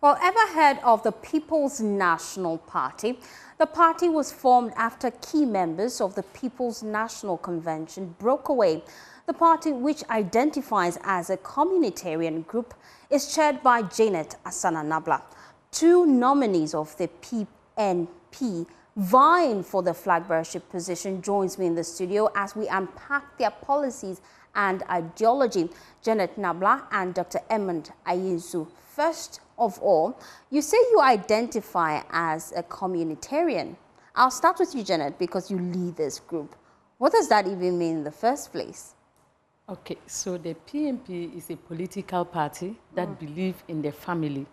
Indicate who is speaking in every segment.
Speaker 1: Well, ever heard of the People's National Party? The party was formed after key members of the People's National Convention broke away. The party, which identifies as a communitarian group, is chaired by Janet Asana-Nabla. Two nominees of the PNP vying for the flag bearership position joins me in the studio as we unpack their policies and ideology. Janet Nabla and Dr. Edmund Ayinzu. First of all, you say you identify as a communitarian. I'll start with you, Janet, because you lead this group. What does that even mean in the first place?
Speaker 2: Okay, so the PNP is a political party that believes in the family.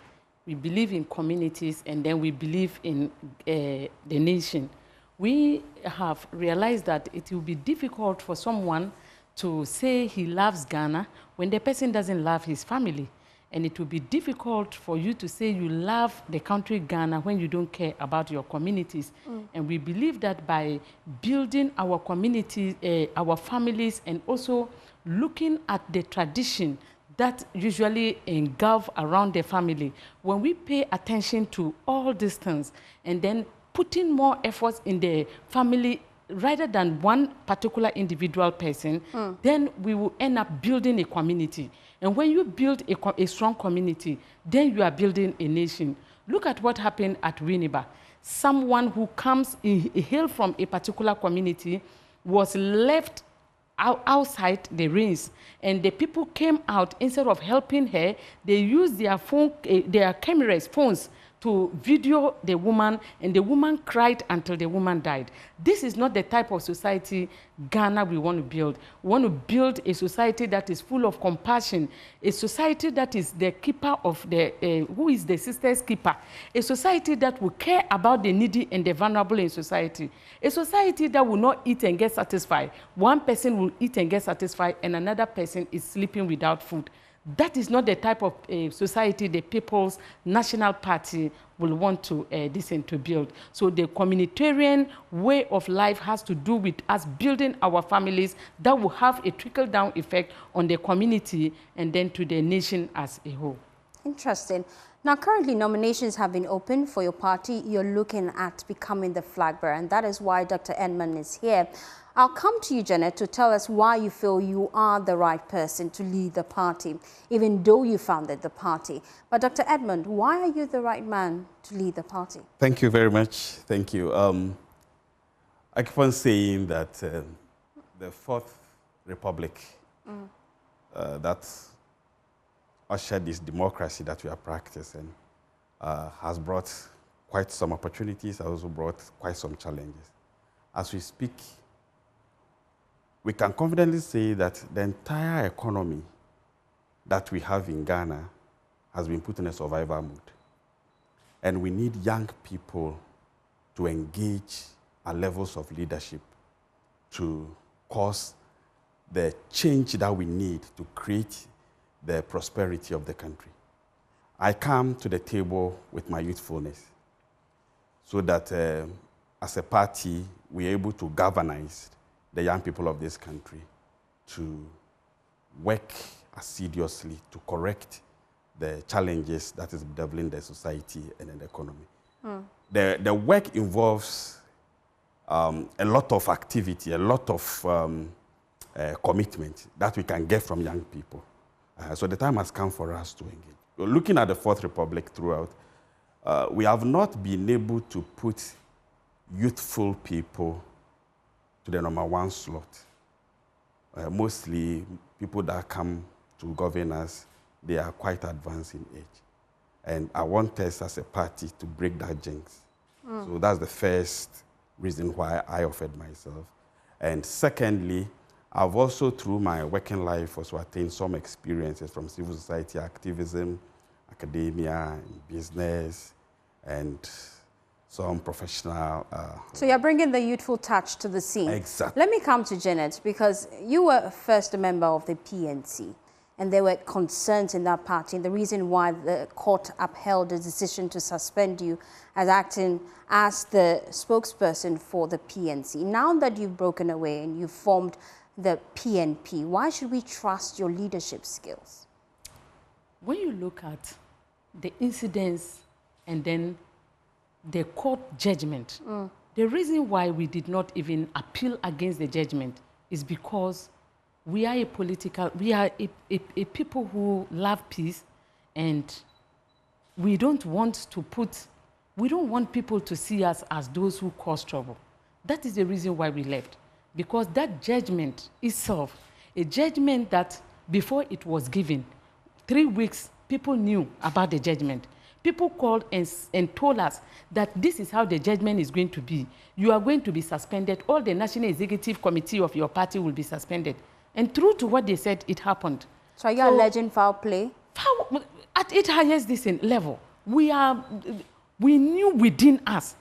Speaker 2: We believe in communities, and then we believe in the nation. We have realized that it will be difficult for someone to say he loves Ghana when the person doesn't love his family. And it will be difficult for you to say you love the country Ghana when you don't care about your communities. And we believe that by building our communities, our families, and also looking at the tradition that usually engulf around the family, when we pay attention to all these things and then putting more efforts in the family rather than one particular individual person, then we will end up building a community. And when you build a strong community, then you are building a nation. Look at what happened at Winneba. Someone who comes, hail from a particular community, was left outside the rings, and the people came out. Instead of helping her, they used their phones to video the woman, and the woman cried until the woman died. This is not the type of society Ghana we want to build. We want to build a society that is full of compassion, a society that is the keeper of the, who is the sister's keeper, a society that will care about the needy and the vulnerable in society, a society that will not eat and get satisfied. One person will eat and get satisfied, and another person is sleeping without food. That is not the type of society the People's National Party will want to to build. So the communitarian way of life has to do with us building our families that will have a trickle-down effect on the community and then to the nation as a whole.
Speaker 1: Interesting. Now, currently, nominations have been open for your party. You're looking at becoming the flag bearer, and that is why Dr. Edmund is here. I'll come to you, Janet, to tell us why you feel you are the right person to lead the party, even though you founded the party. But Dr. Edmund, why are you the right man to lead the party?
Speaker 3: Thank you very much. Thank you. I keep on saying that the Fourth Republic, that ushered this democracy that we are practicing, has brought quite some opportunities, has also brought quite some challenges. As we speak, we can confidently say that the entire economy that we have in Ghana has been put in a survival mode. And we need young people to engage at levels of leadership to cause the change that we need to create the prosperity of the country. I come to the table with my youthfulness so that as a party, we're able to galvanize the young people of this country to work assiduously to correct the challenges that is bedeviling the society and the economy. The work involves a lot of activity, a lot of commitment that we can get from young people. So the time has come for us to engage. Looking at the Fourth Republic throughout, we have not been able to put youthful people to the #1 slot. Mostly people that come to govern us, they are quite advanced in age. And I want us as a party to break that jinx. So that's the first reason why I offered myself. And secondly, I've also, through my working life, also attained some experiences from civil society activism, academia, business, and some professional...
Speaker 1: So you're bringing the youthful touch to the scene.
Speaker 3: Exactly.
Speaker 1: Let me come to Janet, because you were first a member of the PNC, and there were concerns in that party, and the reason why the court upheld the decision to suspend you as acting as the spokesperson for the PNC. Now that you've broken away and you've formed the PNP, why should we trust your leadership skills?
Speaker 2: When you look at the incidents and then the court judgment. The reason why we did not even appeal against the judgment is because we are a people who love peace, and we don't want people to see us as those who cause trouble. That is the reason why we left. Because that judgment itself, a judgment that before it was given, 3 weeks, people knew about the judgment. People called and told us that this is how the judgment is going to be. You are going to be suspended. All the National Executive Committee of your party will be suspended. And true to what they said, it happened.
Speaker 1: So are you alleging foul play?
Speaker 2: At its highest level, we knew within us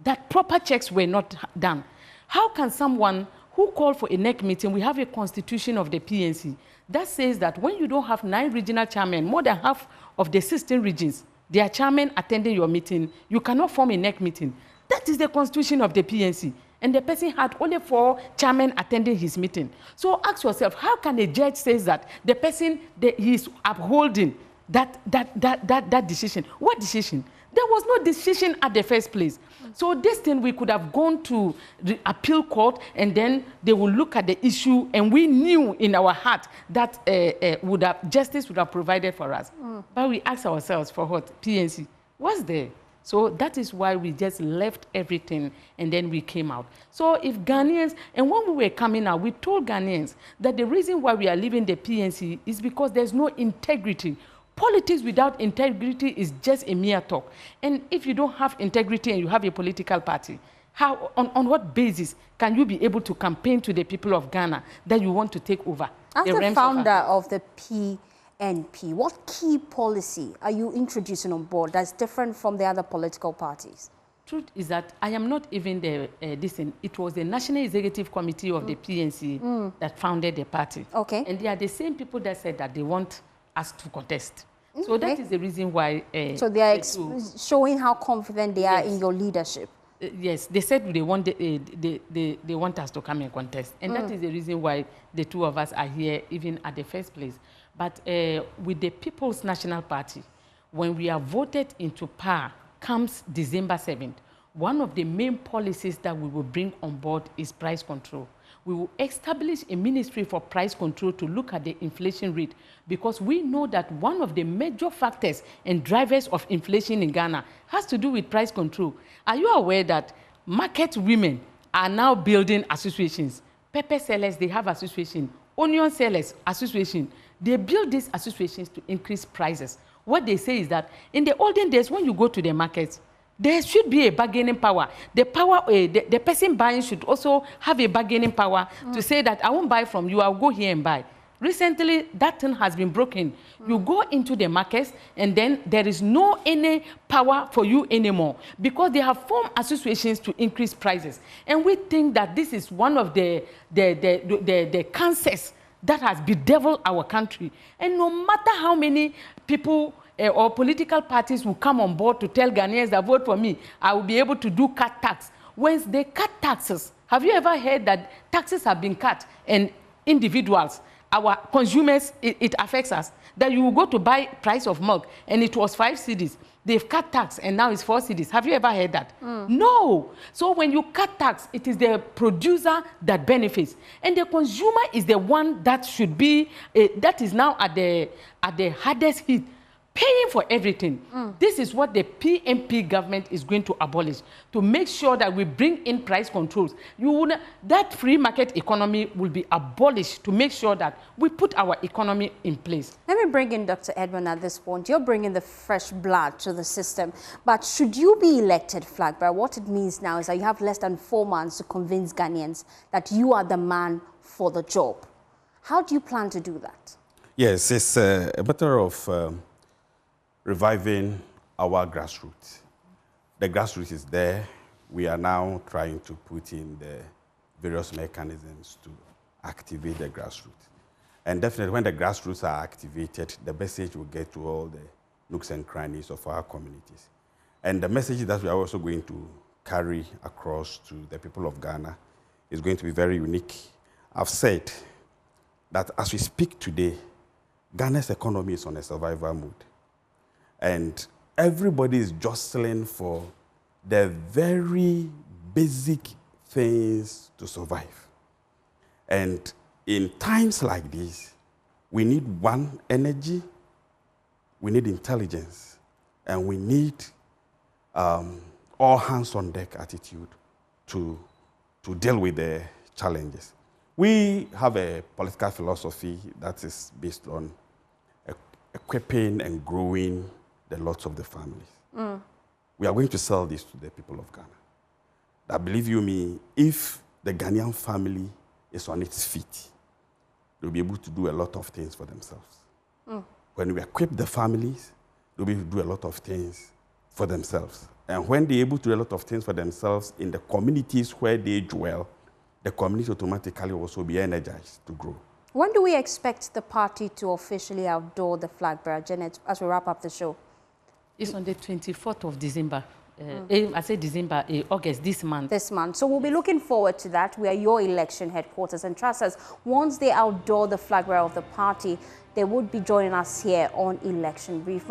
Speaker 2: that proper checks were not done. How can someone who called for a NEC meeting, we have a constitution of the PNC that says that when you don't have 9 regional chairmen, more than half of the 16 regions, their chairman attending your meeting, you cannot form a NEC meeting. That is the constitution of the PNC. And the person had only 4 chairmen attending his meeting. So ask yourself, how can a judge say that the person he is upholding that decision? What decision? There was no decision at the first place. So this thing, we could have gone to the appeal court, and then they will look at the issue, and we knew in our heart that justice would have provided for us. But we asked ourselves for what? PNC. What's there? So that is why we just left everything, and then we came out. So if Ghanaians, and when we were coming out, we told Ghanaians that the reason why we are leaving the PNC is because there's no integrity. Politics without integrity is just a mere talk. And if you don't have integrity and you have a political party, how, on what basis can you be able to campaign to the people of Ghana that you want to take over?
Speaker 1: As the founder of the PNP, what key policy are you introducing on board that's different from the other political parties?
Speaker 2: Truth is that I am not even the it was the National Executive Committee of the PNC that founded the party.
Speaker 1: Okay.
Speaker 2: And they are the same people that said that they want us to contest. So that is the reason why...
Speaker 1: so they are showing how confident they are in your leadership.
Speaker 2: Yes, they said they want us to come and contest. And that is the reason why the 2 of us are here, even at the first place. But with the People's National Party, when we are voted into power, comes December 7th, one of the main policies that we will bring on board is price control. We will establish a ministry for price control to look at the inflation rate, because we know that one of the major factors and drivers of inflation in Ghana has to do with price control. Are you aware that market women are now building associations? Pepper sellers, they have association. Onion sellers, association. They build these associations to increase prices. What they say is that in the olden days, when you go to the markets, there should be a bargaining power. The person buying should also have a bargaining power to say that I won't buy from you, I'll go here and buy. Recently, that thing has been broken. You go into the markets, and then there is no any power for you anymore, because they have formed associations to increase prices. And we think that this is one of the cancers that has bedeviled our country. And no matter how many people or political parties will come on board to tell Ghanaians that vote for me, I will be able to cut tax. When they cut taxes, have you ever heard that taxes have been cut and individuals, our consumers, it affects us? That you will go to buy price of milk and it was 5 cedis. They've cut tax and now it's 4 cedis. Have you ever heard that? No. So when you cut tax, it is the producer that benefits. And the consumer is the one that should be, that is now at the hardest hit, paying for everything. This is what the PNP government is going to abolish, to make sure that we bring in price controls. That free market economy will be abolished to make sure that we put our economy in place.
Speaker 1: Let me bring in Dr. Edwin at this point. You're bringing the fresh blood to the system. But should you be elected flag bearer, what it means now is that you have less than 4 months to convince Ghanaians that you are the man for the job. How do you plan to do that?
Speaker 3: Yes, it's a matter of reviving our grassroots. The grassroots is there. We are now trying to put in the various mechanisms to activate the grassroots. And definitely when the grassroots are activated, the message will get to all the nooks and crannies of our communities. And the message that we are also going to carry across to the people of Ghana is going to be very unique. I've said that as we speak today, Ghana's economy is on a survival mode. And everybody is jostling for the very basic things to survive. And in times like this, we need one, energy, we need intelligence, and we need all hands on deck attitude to deal with the challenges. We have a political philosophy that is based on equipping and growing the lots of the families. We are going to sell this to the people of Ghana. That, believe you me, if the Ghanaian family is on its feet, they'll be able to do a lot of things for themselves. When we equip the families, they'll be able to do a lot of things for themselves. And when they're able to do a lot of things for themselves in the communities where they dwell, the community automatically also be energized to grow.
Speaker 1: When do we expect the party to officially outdoor the flag bearer, Janet, as we wrap up the show?
Speaker 2: It's on the 24th of December. I say December, August, this month.
Speaker 1: This month. So we'll be looking forward to that. We are your election headquarters. And trust us, once they outdoor the flag bearer of the party, they would be joining us here on Election Brief.